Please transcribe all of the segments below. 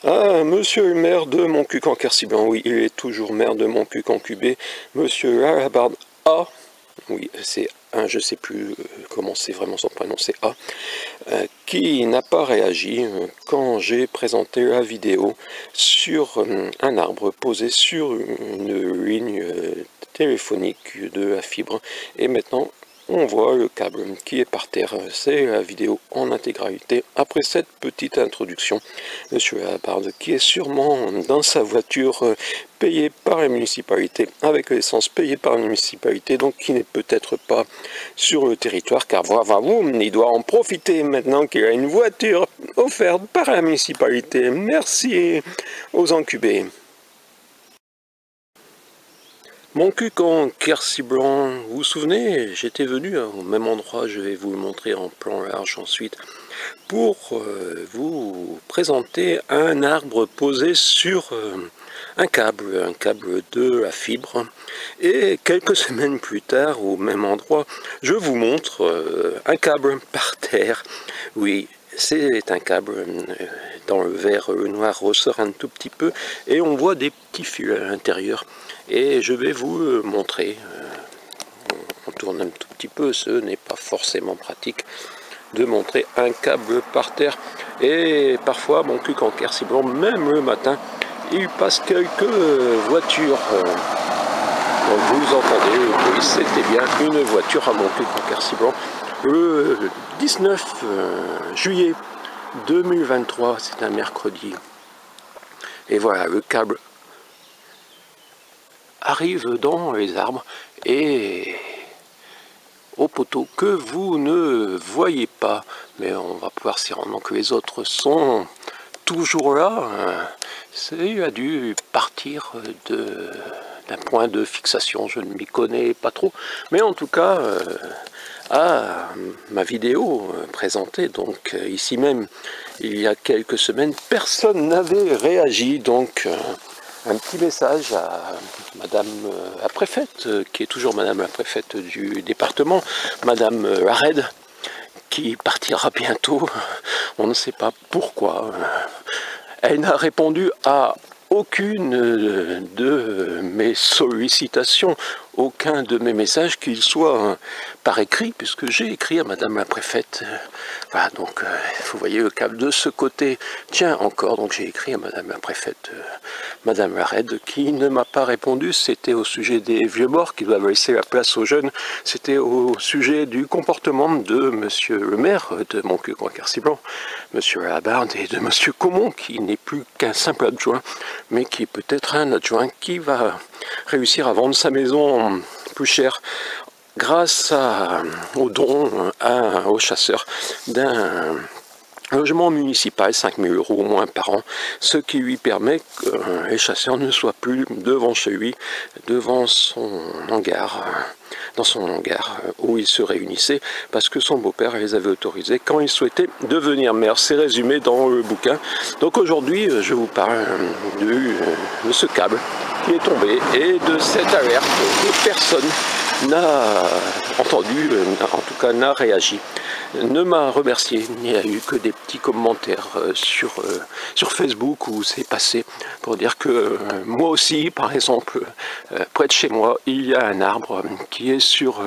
Ah, monsieur le maire de Montcuq-en-Quercy-Blanc, oui, il est toujours maire de Montcuq-en-Cubé, monsieur Alabard A, oui, c'est un, je sais plus comment c'est vraiment son prénom, c'est A, qui n'a pas réagi quand j'ai présenté la vidéo sur un arbre posé sur une ligne téléphonique de la fibre, et maintenant on voit le câble qui est par terre. C'est la vidéo en intégralité. Après cette petite introduction, monsieur Labarde, qui est sûrement dans sa voiture payée par la municipalité, avec l'essence payée par la municipalité, donc qui n'est peut-être pas sur le territoire, car voilà, il doit en profiter maintenant qu'il a une voiture offerte par la municipalité. Merci aux encubés. Montcuq-en-Quercy-Blanc, vous vous souvenez, j'étais venu au même endroit, je vais vous le montrer en plan large ensuite, pour vous présenter un arbre posé sur un câble de la fibre. Et quelques semaines plus tard, au même endroit, je vous montre un câble par terre. Oui, c'est un câble dans le vert, le noir ressort un tout petit peu, et on voit des petits fils à l'intérieur. Et je vais vous le montrer. On tourne un tout petit peu, ce n'est pas forcément pratique de montrer un câble par terre. Et parfois, Montcuq-en-Quercy-Blanc, même le matin, il passe quelques voitures. Donc vous entendez, oui, c'était bien une voiture à Montcuq-en-Quercy-Blanc. Le 19 juillet 2023, c'est un mercredi. Et voilà, le câble arrive dans les arbres et au poteau que vous ne voyez pas, mais on va pouvoir s'y rendre. Donc les autres sont toujours là. Il a dû partir d'un point de fixation, je ne m'y connais pas trop, mais en tout cas à ma vidéo présentée donc ici même il y a quelques semaines, personne n'avait réagi, donc un petit message à madame la préfète, qui est toujours madame la préfète du département, madame Lared, qui partira bientôt, on ne sait pas pourquoi. Elle n'a répondu à aucune de mes sollicitations, aucun de mes messages, qu'il soit par écrit, puisque j'ai écrit à madame la préfète. Voilà, donc vous voyez le câble de ce côté tient encore, donc j'ai écrit à madame la préfète, madame Lared, qui ne m'a pas répondu. C'était au sujet des vieux morts qui doivent laisser la place aux jeunes, c'était au sujet du comportement de monsieur le maire de Montcuq-en-Quercy-Blanc, monsieur Labarde, et de monsieur Comon, qui n'est plus qu'un simple adjoint, mais qui est peut-être un adjoint qui va réussir à vendre sa maison plus cher grâce au don aux chasseurs d'un logement municipal, 5 000 € au moins par an, ce qui lui permet que les chasseurs ne soient plus devant chez lui, devant son hangar, dans son hangar où ils se réunissaient, parce que son beau-père les avait autorisés quand il souhaitait devenir maire. C'est résumé dans le bouquin. Donc aujourd'hui, je vous parle de ce câble qui est tombé et de cette alerte que personne n'a entendu, en tout cas n'a réagi, ne m'a remercié. Il n'y a eu que des petits commentaires sur Facebook où c'est passé pour dire que moi aussi, par exemple, près de chez moi, il y a un arbre qui est sur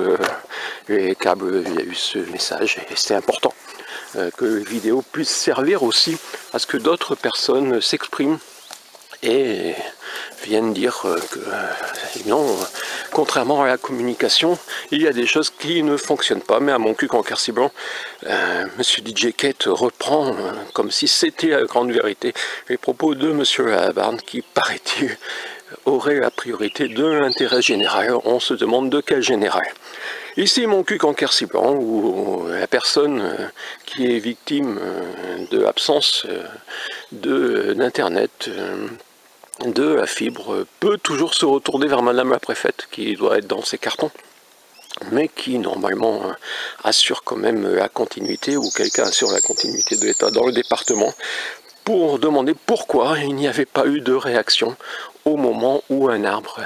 les câbles. Il y a eu ce message et c'est important que la vidéo puisse servir aussi à ce que d'autres personnes s'expriment et viennent dire que non, contrairement à la communication, il y a des choses qui ne fonctionnent pas. Mais à Montcuq-en-Quercy-Blanc, monsieur DJ Kate reprend comme si c'était la grande vérité les propos de monsieur Labarde, qui, paraît-il, aurait la priorité de l'intérêt général. On se demande de quel général. Ici, Montcuq-en-Quercy-Blanc, où la personne qui est victime de l'absence d'internet, de la fibre, peut toujours se retourner vers madame la préfète, qui doit être dans ses cartons, mais qui normalement assure quand même la continuité, ou quelqu'un assure la continuité de l'État dans le département, pour demander pourquoi il n'y avait pas eu de réaction au moment où un arbre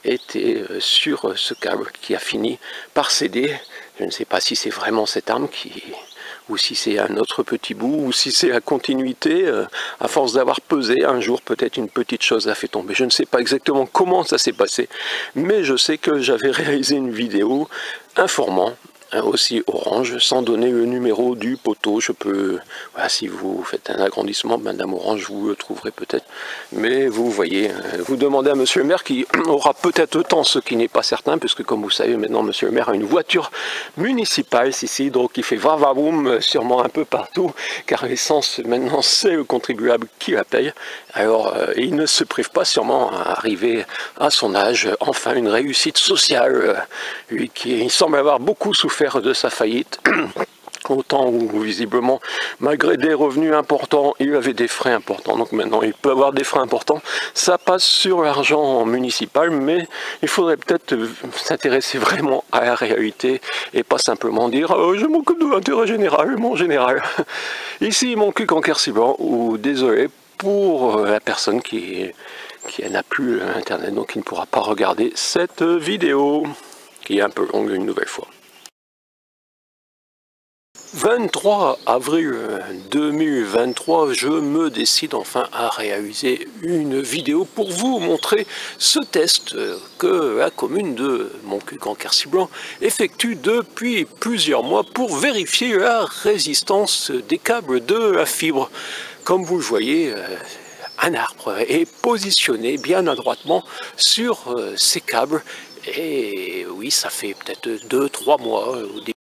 était sur ce câble qui a fini par céder. Je ne sais pas si c'est vraiment cet arbre qui ou si c'est un autre petit bout, ou si c'est la continuité, à force d'avoir pesé, un jour peut-être une petite chose a fait tomber. Je ne sais pas exactement comment ça s'est passé, mais je sais que j'avais réalisé une vidéo informant aussi Orange, sans donner le numéro du poteau. Je peux, voilà, si vous faites un agrandissement, Madame Orange, vous le trouverez peut-être, mais vous voyez, vous demandez à Monsieur le maire qui aura peut-être le temps, ce qui n'est pas certain, puisque comme vous savez maintenant Monsieur le maire a une voiture municipale ici, donc il fait va-va-boum sûrement un peu partout, car l'essence maintenant c'est le contribuable qui la paye. Alors il ne se prive pas sûrement à arriver à son âge, enfin une réussite sociale, lui qui il semble avoir beaucoup souffert de sa faillite, au temps où visiblement, malgré des revenus importants, il avait des frais importants. Donc maintenant, il peut avoir des frais importants. Ça passe sur l'argent municipal, mais il faudrait peut-être s'intéresser vraiment à la réalité et pas simplement dire je m'occupe de l'intérêt général, mon général. Ici, mon cul en Quercy-Blanc, ou désolé pour la personne qui n'a plus Internet, donc qui ne pourra pas regarder cette vidéo, qui est un peu longue une nouvelle fois. 23 avril 2023, je me décide enfin à réaliser une vidéo pour vous montrer ce test que la commune de Montcuq en Quercy-Blanc effectue depuis plusieurs mois pour vérifier la résistance des câbles de la fibre. Comme vous le voyez, un arbre est positionné bien adroitement sur ces câbles et oui, ça fait peut-être 2-3 mois au début.